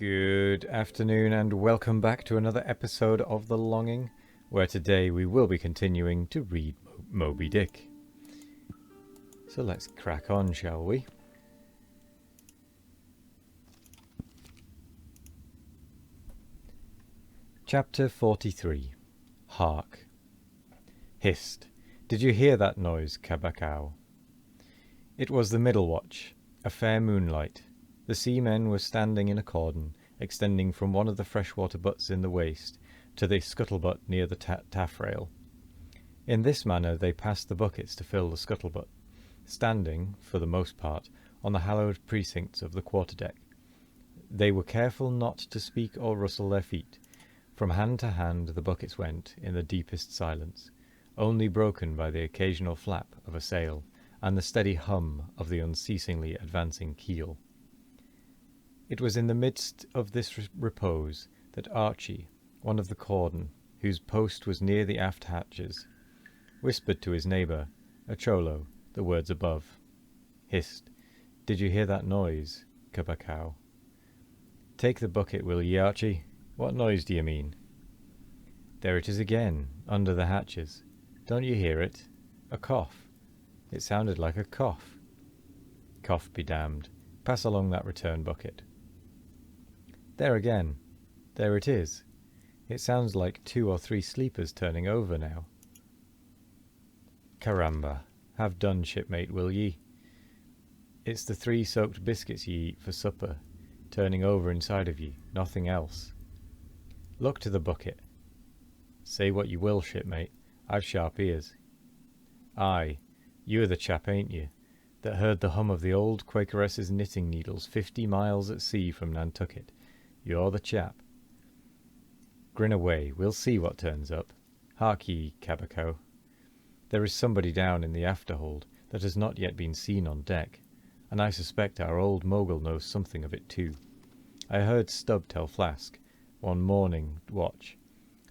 Good afternoon and welcome back to another episode of The Longing, where today we will be continuing to read Moby Dick. So let's crack on, shall we? Chapter 43. Hark. Hist! Did you hear that noise, Kabakau? It was the middle watch, a fair moonlight. The seamen were standing in a cordon, extending from one of the freshwater butts in the waist to the scuttlebutt near the taffrail. In this manner they passed the buckets to fill the scuttlebutt, standing, for the most part, on the hallowed precincts of the quarterdeck. They were careful not to speak or rustle their feet. From hand to hand the buckets went, in the deepest silence, only broken by the occasional flap of a sail and the steady hum of the unceasingly advancing keel. It was in the midst of this repose that Archie, one of the cordon, whose post was near the aft hatches, whispered to his neighbour, a cholo, the words above. Hist! Did you hear that noise, Kabakau? Take the bucket, will ye, Archie? What noise do you mean? There it is again, under the hatches. Don't you hear it? A cough. It sounded like a cough. Cough be damned. Pass along that return bucket. There again. There it is. It sounds like 2 or 3 sleepers turning over now. Caramba. Have done, shipmate, will ye? It's the 3 soaked biscuits ye eat for supper, turning over inside of ye, nothing else. Look to the bucket. Say what you will, shipmate, I've sharp ears. Aye, you're the chap, ain't you, that heard the hum of the old Quakeress's knitting needles 50 miles at sea from Nantucket. You're the chap. Grin away, we'll see what turns up. Hark ye, Kabako. There is somebody down in the afterhold that has not yet been seen on deck, and I suspect our old mogul knows something of it too. I heard Stubb tell Flask, one morning watch,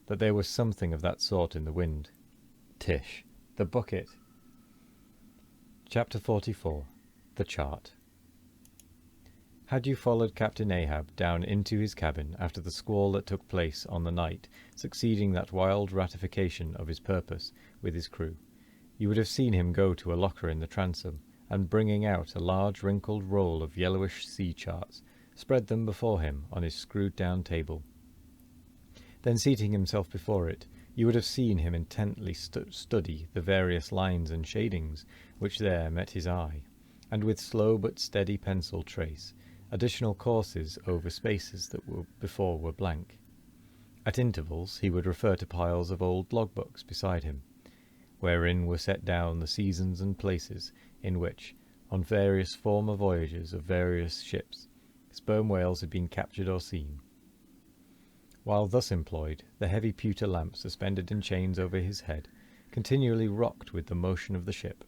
that there was something of that sort in the wind. Tish, the bucket. Chapter 44. The Chart. Had you followed Captain Ahab down into his cabin after the squall that took place on the night succeeding that wild ratification of his purpose with his crew, you would have seen him go to a locker in the transom, and bringing out a large wrinkled roll of yellowish sea charts, spread them before him on his screwed-down table. Then seating himself before it, you would have seen him intently study the various lines and shadings which there met his eye, and with slow but steady pencil trace additional courses over spaces that before were blank. At intervals he would refer to piles of old logbooks beside him, wherein were set down the seasons and places in which, on various former voyages of various ships, sperm whales had been captured or seen. While thus employed, the heavy pewter lamp suspended in chains over his head continually rocked with the motion of the ship,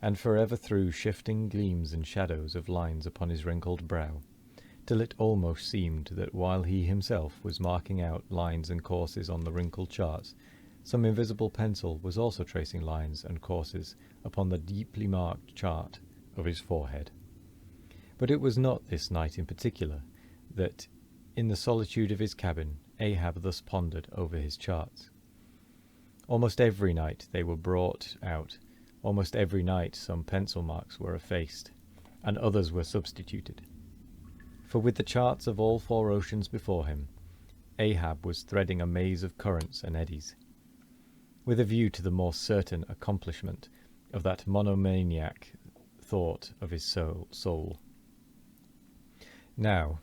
and forever threw shifting gleams and shadows of lines upon his wrinkled brow, till it almost seemed that while he himself was marking out lines and courses on the wrinkled charts, some invisible pencil was also tracing lines and courses upon the deeply marked chart of his forehead. But it was not this night in particular that, in the solitude of his cabin, Ahab thus pondered over his charts. Almost every night they were brought out. Almost every night some pencil marks were effaced, and others were substituted. For with the charts of all 4 oceans before him, Ahab was threading a maze of currents and eddies, with a view to the more certain accomplishment of that monomaniac thought of his soul. Now,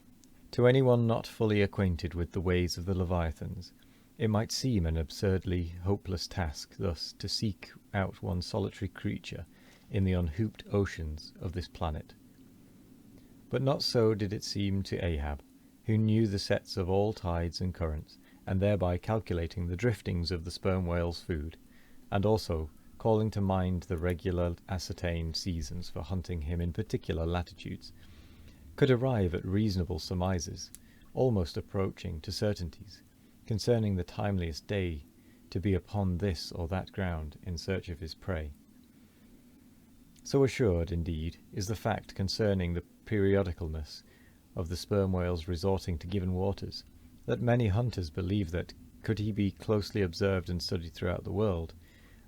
to anyone not fully acquainted with the ways of the Leviathans, it might seem an absurdly hopeless task thus to seek out one solitary creature in the unhooped oceans of this planet. But not so did it seem to Ahab, who knew the sets of all tides and currents, and thereby calculating the driftings of the sperm whale's food, and also calling to mind the regular ascertained seasons for hunting him in particular latitudes, could arrive at reasonable surmises, almost approaching to certainties, concerning the timeliest day to be upon this or that ground in search of his prey. So assured, indeed, is the fact concerning the periodicalness of the sperm whales resorting to given waters, that many hunters believe that, could he be closely observed and studied throughout the world,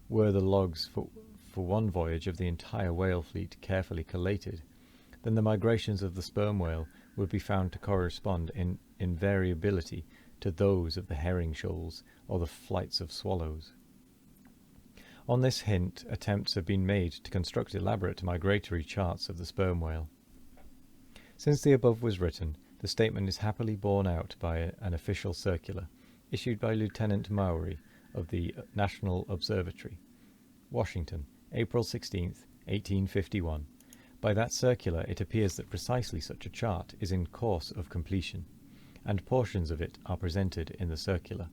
were the logs for one voyage of the entire whale fleet carefully collated, then the migrations of the sperm whale would be found to correspond in variability to those of the herring shoals or the flights of swallows. On this hint, attempts have been made to construct elaborate migratory charts of the sperm whale. Since the above was written, the statement is happily borne out by an official circular, issued by Lieutenant Maury of the National Observatory, Washington, April 16th, 1851. By that circular it appears that precisely such a chart is in course of completion, and portions of it are presented in the circular.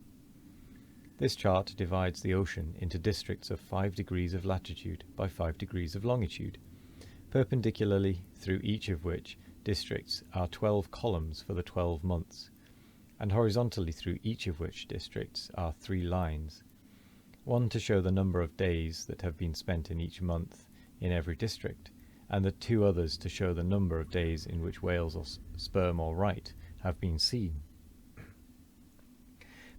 This chart divides the ocean into districts of 5 degrees of latitude by 5 degrees of longitude, perpendicularly through each of which districts are 12 columns for the 12 months, and horizontally through each of which districts are 3 lines, one to show the number of days that have been spent in each month in every district, and the 2 others to show the number of days in which whales or sperm or right have been seen.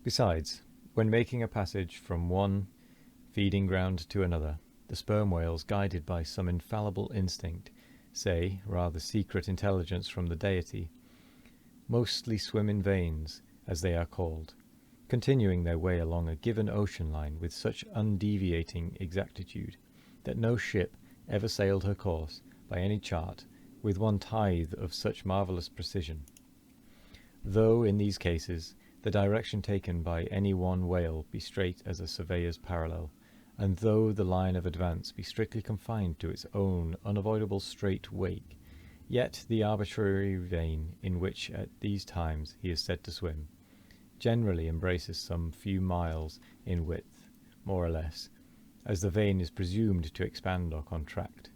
Besides, when making a passage from one feeding ground to another, the sperm whales, guided by some infallible instinct, say, rather secret intelligence from the deity, mostly swim in veins, as they are called, continuing their way along a given ocean line with such undeviating exactitude that no ship ever sailed her course by any chart with 1/10 of such marvellous precision. Though, in these cases, the direction taken by any one whale be straight as a surveyor's parallel, and though the line of advance be strictly confined to its own unavoidable straight wake, yet the arbitrary vein in which at these times he is said to swim generally embraces some few miles in width, more or less, as the vein is presumed to expand or contract,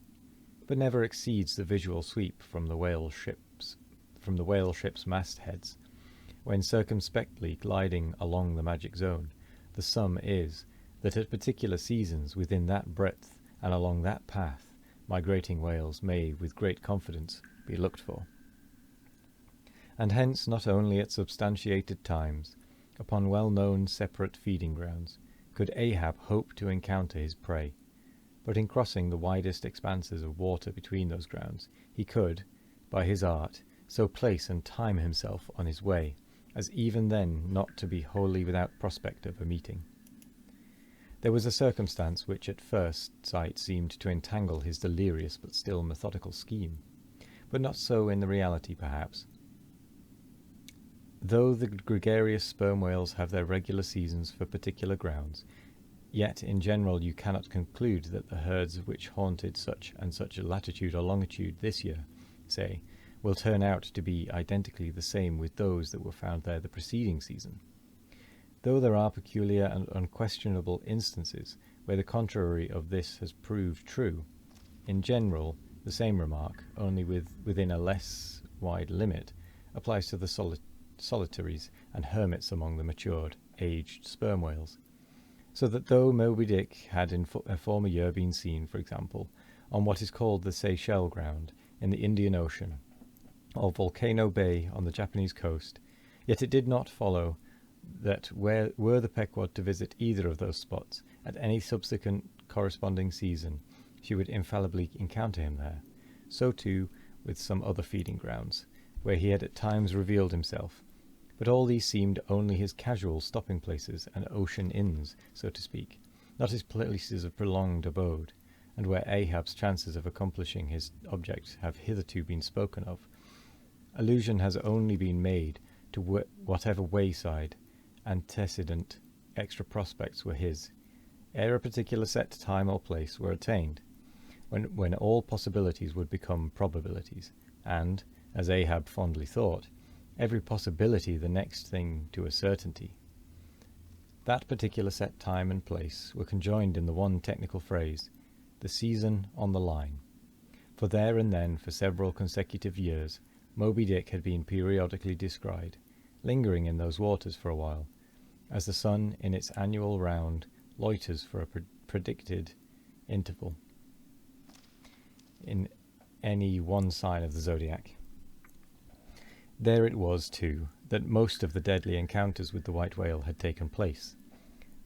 but never exceeds the visual sweep from the whale ship's mastheads. When circumspectly gliding along the magic zone, the sum is that at particular seasons within that breadth and along that path migrating whales may with great confidence be looked for. And hence not only at substantiated times, upon well-known separate feeding grounds, could Ahab hope to encounter his prey, but in crossing the widest expanses of water between those grounds, he could, by his art, so place and time himself on his way, as even then not to be wholly without prospect of a meeting. There was a circumstance which at first sight seemed to entangle his delirious but still methodical scheme, but not so in the reality perhaps. Though the gregarious sperm whales have their regular seasons for particular grounds, yet in general you cannot conclude that the herds which haunted such and such a latitude or longitude this year, say, will turn out to be identically the same with those that were found there the preceding season. Though there are peculiar and unquestionable instances where the contrary of this has proved true, in general the same remark, only within a less wide limit, applies to the solitaries and hermits among the matured, aged sperm whales. So that though Moby Dick had in a former year been seen, for example, on what is called the Seychelles ground in the Indian Ocean, or Volcano Bay on the Japanese coast, yet it did not follow that were the Pequod to visit either of those spots at any subsequent corresponding season, she would infallibly encounter him there. So too with some other feeding grounds, where he had at times revealed himself, but all these seemed only his casual stopping places and ocean inns, so to speak, not his places of prolonged abode, and where Ahab's chances of accomplishing his object have hitherto been spoken of. Allusion has only been made to whatever wayside antecedent extra prospects were his, ere a particular set time or place were attained, when all possibilities would become probabilities, and, as Ahab fondly thought, every possibility the next thing to a certainty. That particular set time and place were conjoined in the one technical phrase, the season on the line, for there and then for several consecutive years Moby Dick had been periodically descried, lingering in those waters for a while, as the sun in its annual round loiters for a predicted interval in any one sign of the zodiac. There it was, too, that most of the deadly encounters with the white whale had taken place.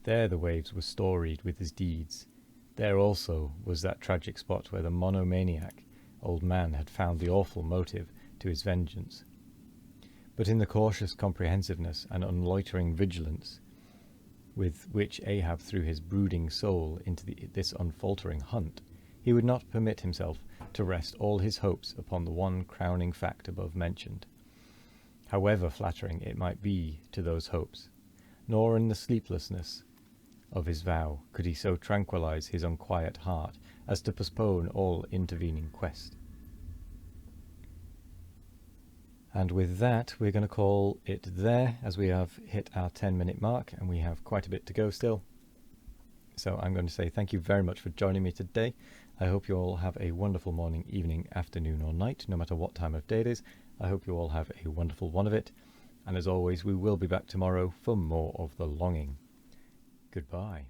There the waves were storied with his deeds. There also was that tragic spot where the monomaniac old man had found the awful motive to his vengeance. But in the cautious comprehensiveness and unloitering vigilance with which Ahab threw his brooding soul into this unfaltering hunt, he would not permit himself to rest all his hopes upon the one crowning fact above mentioned, however flattering it might be to those hopes. Nor in the sleeplessness of his vow could he so tranquillize his unquiet heart as to postpone all intervening quest. And with that, we're going to call it there, as we have hit our 10-minute mark and we have quite a bit to go still. So I'm going to say thank you very much for joining me today. I hope you all have a wonderful morning, evening, afternoon or night, no matter what time of day it is. I hope you all have a wonderful one of it. And as always, we will be back tomorrow for more of The Longing. Goodbye.